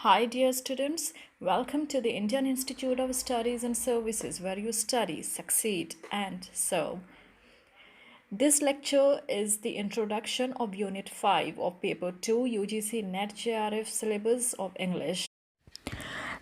Hi, dear students. Welcome to the Indian Institute of Studies and Services, where you study, succeed, and serve. This lecture is the introduction of Unit 5 of Paper 2 UGC-NET JRF syllabus of English.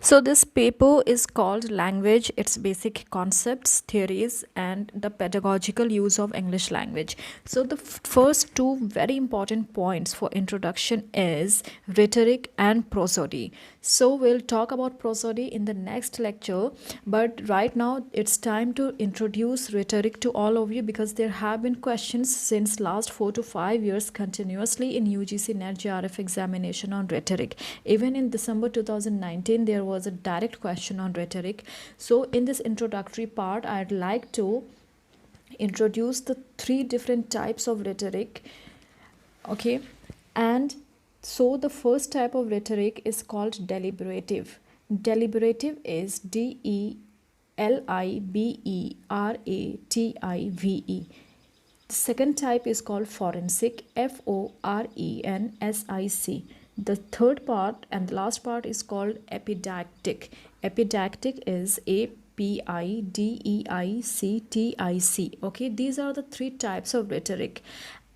So this paper is called Language, its basic concepts, theories, and the pedagogical use of English language. So the first two very important points for introduction is rhetoric and prosody. So we'll talk about prosody in the next lecture, but right now it's time to introduce rhetoric to all of you because there have been questions since last 4 to 5 years continuously in UGC-NET JRF examination on rhetoric. Even in December 2019 there was a direct question on rhetoric. So in this introductory part I'd like to introduce the three different types of rhetoric. Okay, and so the first type of rhetoric is called deliberative. Deliberative is DELIBERATIVE. The second type is called forensic, FORENSIC. The third part and the last part is called epideictic. Epideictic is APIDEICTIC. Okay, these are the three types of rhetoric.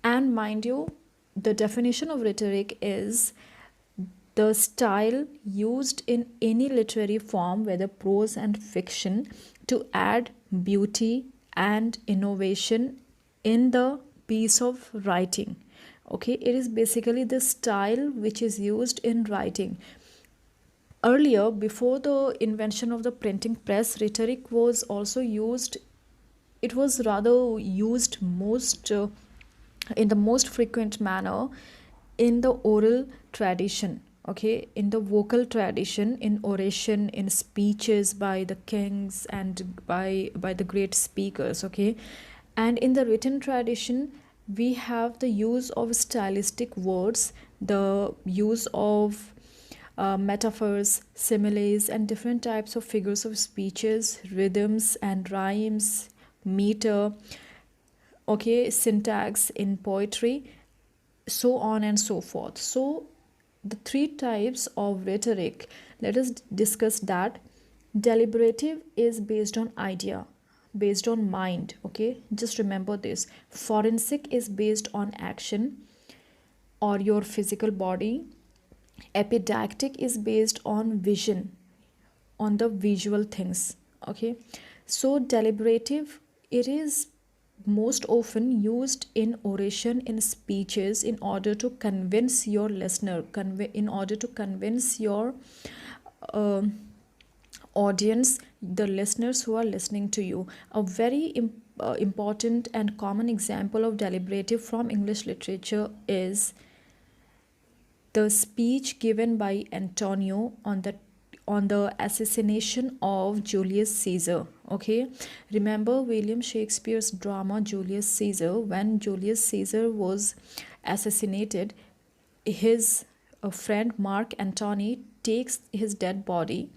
And mind you, the definition of rhetoric is the style used in any literary form, whether prose and fiction, to add beauty and innovation in the piece of writing. Okay, it is basically the style which is used in writing. Earlier, before the invention of the printing press, rhetoric was also used. It was rather used most in the most frequent manner in the oral tradition. Okay, in the vocal tradition, in oration, in speeches by the kings and by the great speakers. Okay, and in the written tradition we have the use of stylistic words, the use of metaphors, similes, and different types of figures of speeches, rhythms and rhymes, meter, okay, syntax in poetry, so on and so forth. So the three types of rhetoric, let us discuss that. Deliberative is based on idea, based on mind. Okay, just remember this. Forensic is based on action or your physical body. Epideictic is based on vision, on the visual things. Okay, so deliberative, it is most often used in oration, in speeches, in order to convince your listener, in order to convince your uh, audience, the listeners who are listening to you. A very important and common example of deliberative from English literature is the speech given by Antonio on the assassination of Julius Caesar. Okay, remember William Shakespeare's drama Julius Caesar. When Julius Caesar was assassinated, his friend Mark Antony takes his dead body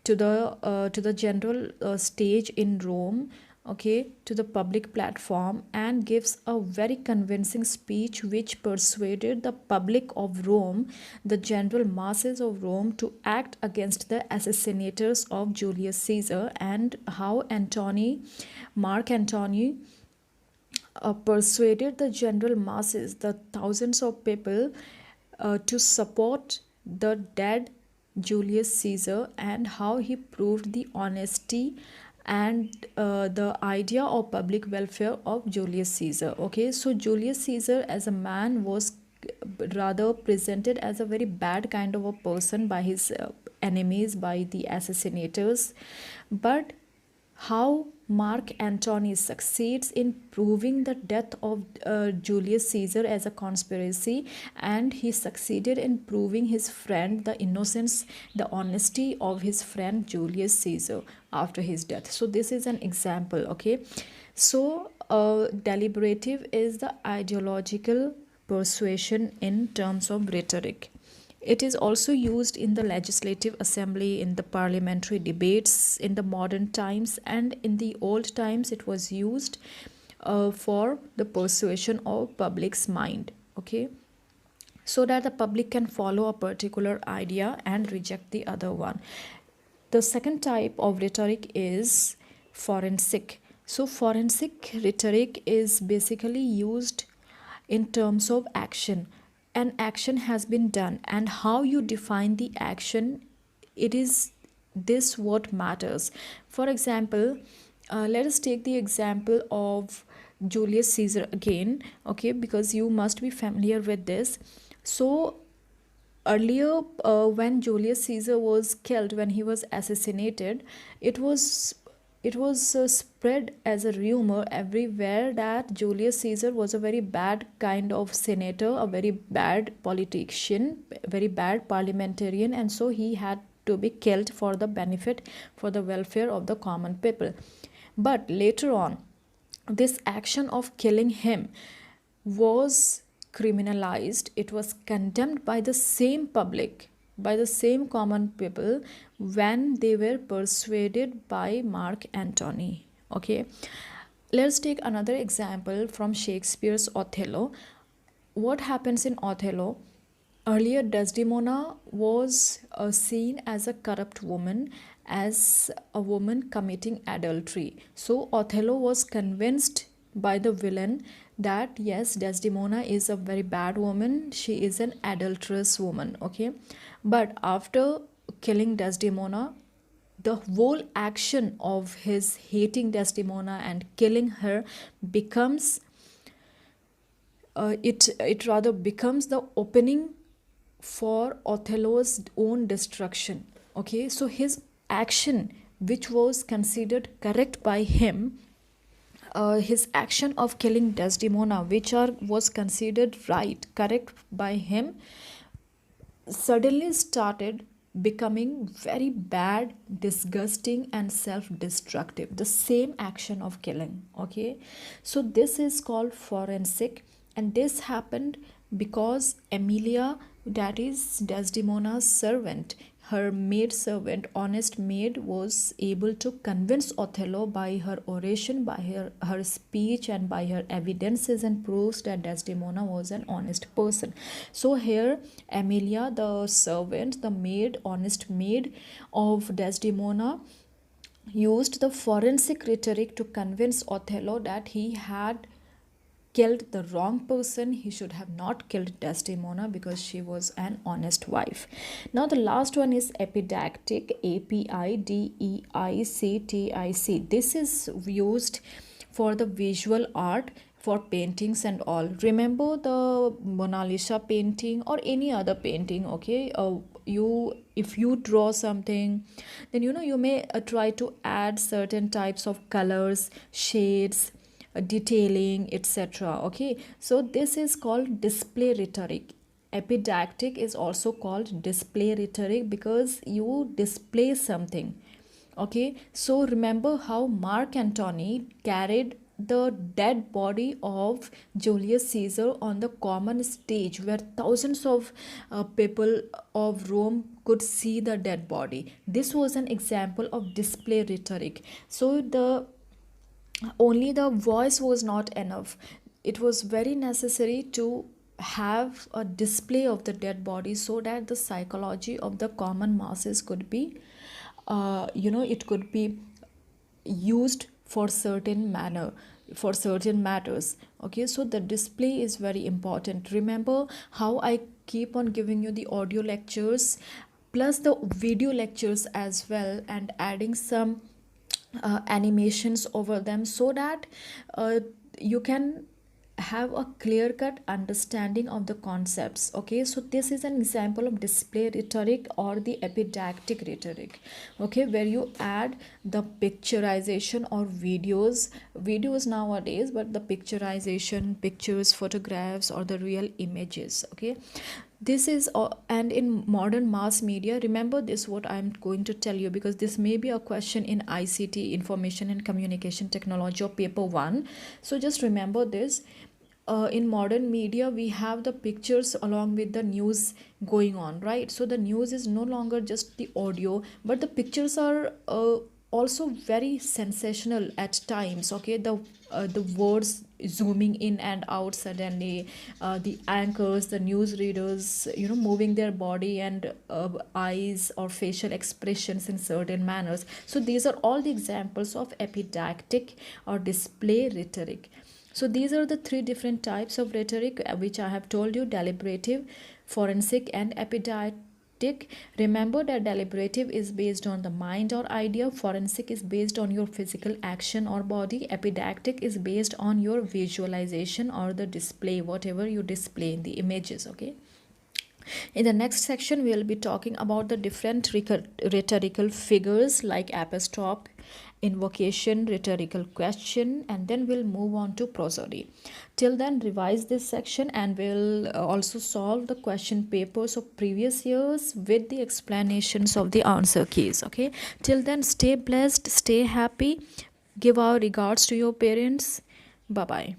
to the general stage in Rome, okay, to the public platform, and gives a very convincing speech which persuaded the public of Rome, the general masses of Rome, to act against the assassinators of Julius Caesar, and how Mark Antony persuaded the general masses, the thousands of people, to support the dead Julius Caesar, and how he proved the honesty and the idea of public welfare of Julius Caesar. Okay, so Julius Caesar as a man was rather presented as a very bad kind of a person by his enemies, by the assassinators, but how Mark Antony succeeds in proving the death of Julius Caesar as a conspiracy, and he succeeded in proving his friend, the innocence, the honesty of his friend Julius Caesar after his death. So this is an example. Okay, so deliberative is the ideological persuasion in terms of rhetoric. It is also used in the legislative assembly, in the parliamentary debates in the modern times, and in the old times it was used for the persuasion of public's mind. Okay, so that the public can follow a particular idea and reject the other one. The second type of rhetoric is forensic. So, forensic rhetoric is basically used in terms of action. An action has been done, and how you define the action, it is this what matters. For example, let us take the example of Julius Caesar again, okay, because you must be familiar with this. So, earlier, when Julius Caesar was killed, when he was assassinated, it was spread as a rumor everywhere that Julius Caesar was a very bad kind of senator, a very bad politician, very bad parliamentarian, and so he had to be killed for the benefit, for the welfare of the common people. But later on, this action of killing him was criminalized. It was condemned by the same public, by the same common people, when they were persuaded by Mark Antony. Okay, let's take another example from Shakespeare's Othello. What happens in Othello? Earlier, Desdemona was seen as a corrupt woman, as a woman committing adultery. So, Othello was convinced by the villain that yes, Desdemona is a very bad woman, she is an adulterous woman. Okay, but after killing Desdemona, the whole action of his hating Desdemona and killing her becomes it rather becomes the opening for Othello's own destruction. Okay, so his action, which was considered correct by him, his action of killing Desdemona, which was considered right, correct by him, suddenly started becoming very bad, disgusting, and self-destructive. The same action of killing. Okay, so this is called forensic, and this happened because Emilia, that is Desdemona's servant, her maid servant, honest maid, was able to convince Othello by her oration, by her speech, and by her evidences and proofs that Desdemona was an honest person. So here Emilia, the servant, the maid, honest maid of Desdemona, used the forensic rhetoric to convince Othello that he had killed the wrong person. He should have not killed Desdemona because she was an honest wife. Now the last one is Epideictic, Apideictic. This is used for the visual art, for paintings and all. Remember the Mona Lisa painting or any other painting, okay? If you draw something, then you may try to add certain types of colors, shades, detailing, etc. Okay, so this is called display rhetoric. Epideictic is also called display rhetoric because you display something. Okay, so remember how Mark Antony carried the dead body of Julius Caesar on the common stage where thousands of people of Rome could see the dead body. This was an example of display rhetoric. So only the voice was not enough. It was very necessary to have a display of the dead body so that the psychology of the common masses could be it could be used for certain manner, for certain matters. Okay, so the display is very important. Remember how I keep on giving you the audio lectures plus the video lectures as well, and adding some animations over them so that you can have a clear cut understanding of the concepts. Okay, so this is an example of display rhetoric or the epideictic rhetoric, okay, where you add the picturization or videos nowadays, but the picturization, pictures, photographs, or the real images. Okay, this is and in modern mass media, remember this what I'm going to tell you, because this may be a question in ICT, information and communication technology, or paper 1. So just remember this. In modern media, we have the pictures along with the news going on, right? So the news is no longer just the audio, but the pictures are also very sensational at times. Okay, the words zooming in and out suddenly, the anchors, the news readers, moving their body and eyes or facial expressions in certain manners. So these are all the examples of epideictic or display rhetoric. So these are the three different types of rhetoric, which I have told you: deliberative, forensic, and epideictic. Remember that deliberative is based on the mind or idea, forensic is based on your physical action or body, epideictic is based on your visualization or the display, whatever you display in the images. Okay. In the next section, we will be talking about the different rhetorical figures like apostrophe, invocation, rhetorical question, and then we'll move on to prosody. Till then, revise this section and we'll also solve the question papers of previous years with the explanations of the answer keys. Okay. Till then, stay blessed, stay happy, give our regards to your parents. Bye bye.